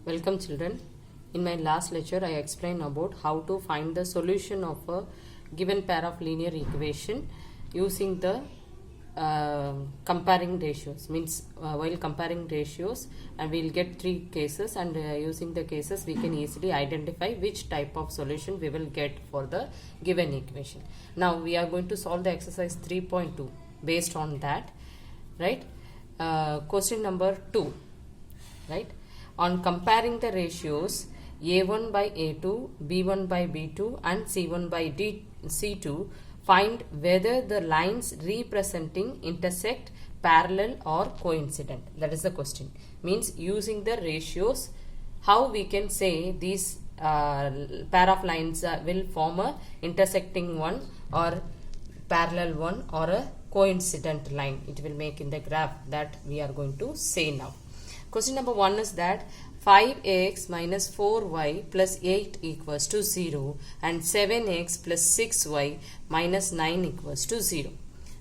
Welcome children. In my last lecture I explained about how to find the solution of a given pair of linear equation using the comparing ratios. Means while comparing ratios, and we will get three cases, and using the cases we can easily identify which type of solution we will get for the given equation. Now we are going to solve the exercise 3.2 based on that, right? Question number 2, right? On comparing the ratios A1 by A2, B1 by B2 and C1 by C2, find whether the lines representing intersect, parallel or coincident. That is the question. Means using the ratios, how we can say these pair of lines will form a intersecting one or parallel one or a coincident line. It will make in the graph, that we are going to say now. Question number 1 is that 5x minus 4y plus 8 equals to 0 and 7x plus 6y minus 9 equals to 0.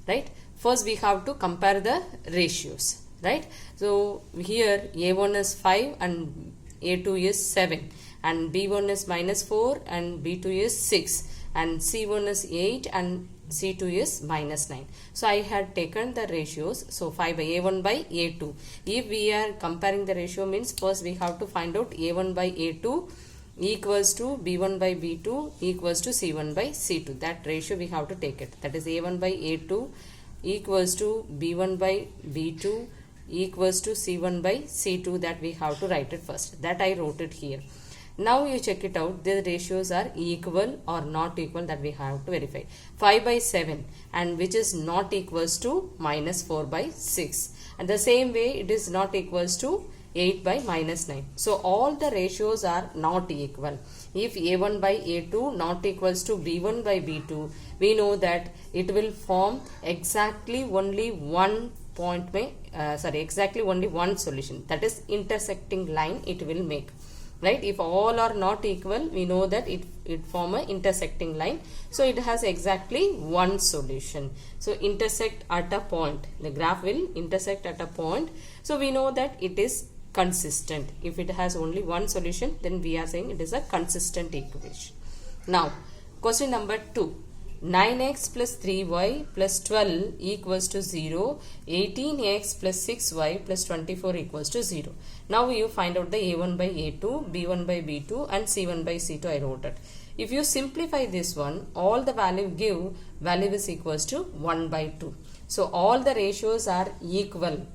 Right? First we have to compare the ratios. Right? So here A1 is 5 and A2 is 7 and B1 is minus 4 and B2 is 6 and C1 is 8 and C2 is minus 9. So I had taken the ratios. So 5 by A1 by A2. If we are comparing the ratio, means first we have to find out A1 by A2 equals to B1 by B2 equals to C1 by C2. That ratio we have to take it. That is A1 by A2 equals to B1 by B2 equals to C1 by C2. That we have to write it first. That I wrote it here. Now you check it out, the ratios are equal or not equal, that we have to verify. 5 by 7 and which is not equals to minus 4 by 6. And the same way it is not equals to 8 by minus 9. So all the ratios are not equal. If A1 by A2 not equals to B1 by B2, we know that it will form exactly only one point, exactly only one solution. That is intersecting line it will make. Right? If all are not equal, we know that it form a intersecting line. So it has exactly one solution. So intersect at a point. The graph will intersect at a point. So we know that it is consistent. If it has only one solution, then we are saying it is a consistent equation. Now, question number 2. 9x plus 3y plus 12 equals to 0, 18x plus 6y plus 24 equals to 0. Now you find out the A1 by A2, B1 by B2 and C1 by C2 I wrote it. If you simplify this one, all the value is equals to 1 by 2. So all the ratios are equal.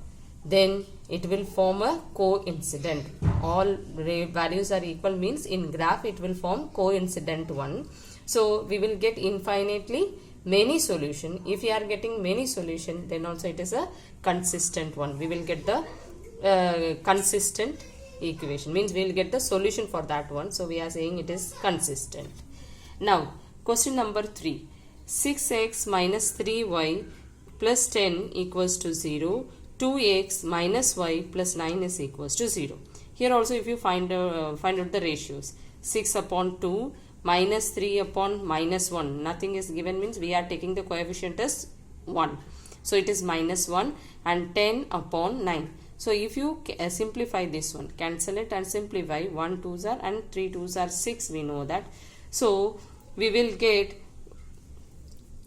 Then it will form a coincident. All values are equal means in graph it will form coincident one. So we will get infinitely many solution. If we are getting many solution, then also it is a consistent one. We will get the consistent equation. Means we will get the solution for that one. So we are saying it is consistent. Now question number 3. 6x minus 3y plus 10 equals to 0. 2x minus y plus 9 is equals to 0. Here also if you find out the ratios. 6 upon 2 minus 3 upon minus 1. Nothing is given means we are taking the coefficient as 1. So it is minus 1 and 10 upon 9. So if you simplify this one, cancel it and simplify, 1 2s are and 3 2s are 6, we know that. So we will get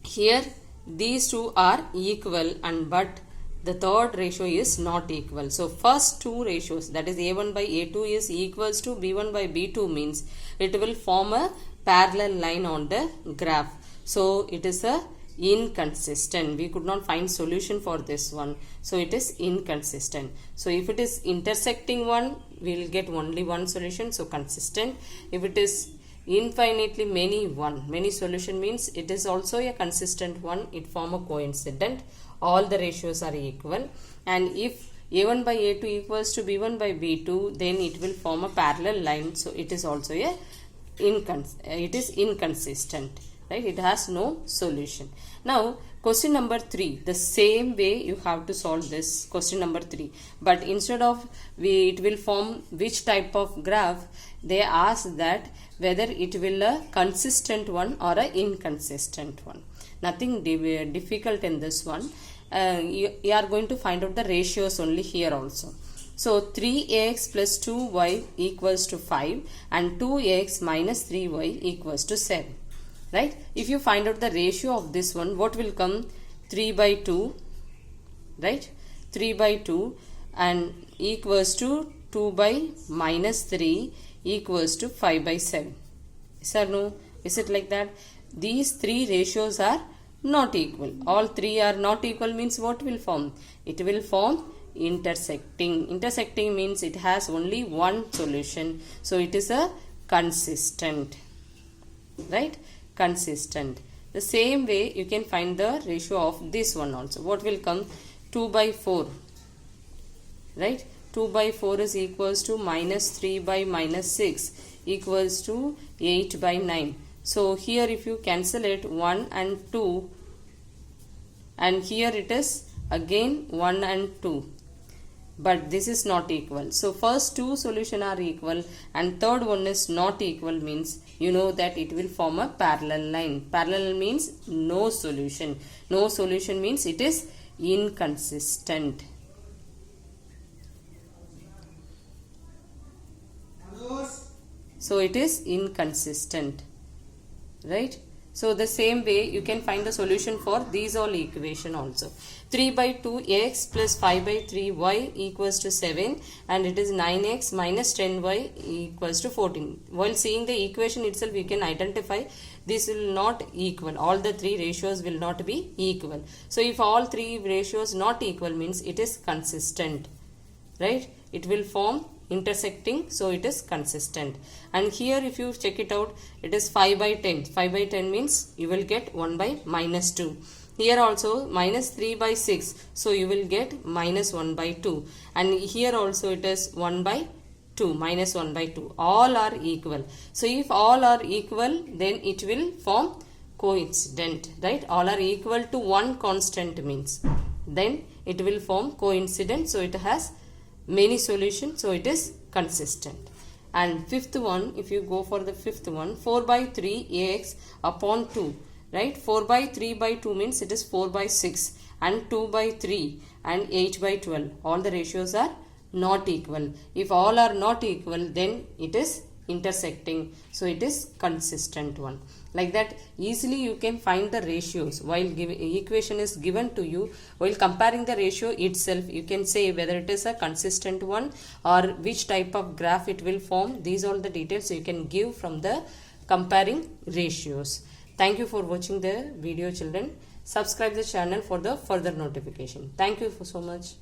here these two are equal, and but the third ratio is not equal. So first two ratios, that is A1 by A2 is equals to B1 by B2 means it will form a parallel line on the graph. So it is a inconsistent. We could not find solution for this one. So it is inconsistent. So if it is intersecting one, we will get only one solution. So consistent. If it is infinitely many solution means it is also a consistent one. It form a coincident. All the ratios are equal. And if A1 by A2 equals to B1 by B2, then it will form a parallel line. So it is also a inconsistent. Right? It has no solution. Now question number 3. The same way you have to solve this question number 3. But instead of it will form which type of graph, they ask that whether it will a consistent one or a inconsistent one. Nothing difficult in this one. You are going to find out the ratios only here also. So 3x plus 2y equals to 5 and 2x minus 3y equals to 7. Right? If you find out the ratio of this one, what will come? 3 by 2, right? 3 by 2 and equals to 2 by minus 3 equals to 5 by 7. Yes or no? Is it like that? These three ratios are not equal. All three are not equal means what will form? It will form intersecting. Intersecting means it has only one solution. So it is a consistent. Right? Consistent. The same way you can find the ratio of this one also. What will come? 2 by 4. Right? 2 by 4 is equals to minus 3 by minus 6 equals to 8 by 9. So here if you cancel it 1 and 2 and here it is again 1 and 2. But this is not equal. So first two solutions are equal and third one is not equal means you know that it will form a parallel line. Parallel means no solution. No solution means it is inconsistent. So it is inconsistent. Right? So the same way you can find the solution for these all equation also. 3 by 2x plus 5 by 3y equals to 7 and it is 9x minus 10y equals to 14. While seeing the equation itself you can identify this will not equal. All the three ratios will not be equal. So if all three ratios not equal means it is consistent. Right? It will form intersecting, so it is consistent. And here if you check it out, it is 5 by 10. 5 by 10 means you will get 1 by minus 2. Here also minus 3 by 6, so you will get minus 1 by 2. And here also it is 1 by 2, minus 1 by 2. All are equal. So if all are equal, then it will form coincident. Right? All are equal to one constant means. Then it will form coincident, so it has many solutions, so it is consistent. And fifth one, if you go for the fifth one, 4 by 3 ax upon 2, right? 4 by 3 by 2 means it is 4 by 6 and 2 by 3 and 8 by 12. All the ratios are not equal. If all are not equal, then it is intersecting, so it is consistent one. Like that easily you can find the ratios while equation is given to you. While comparing the ratio itself, you can say whether it is a consistent one or which type of graph it will form. These are the details you can give from the comparing ratios. Thank you for watching the video, children. Subscribe the channel for the further notification. Thank you so much.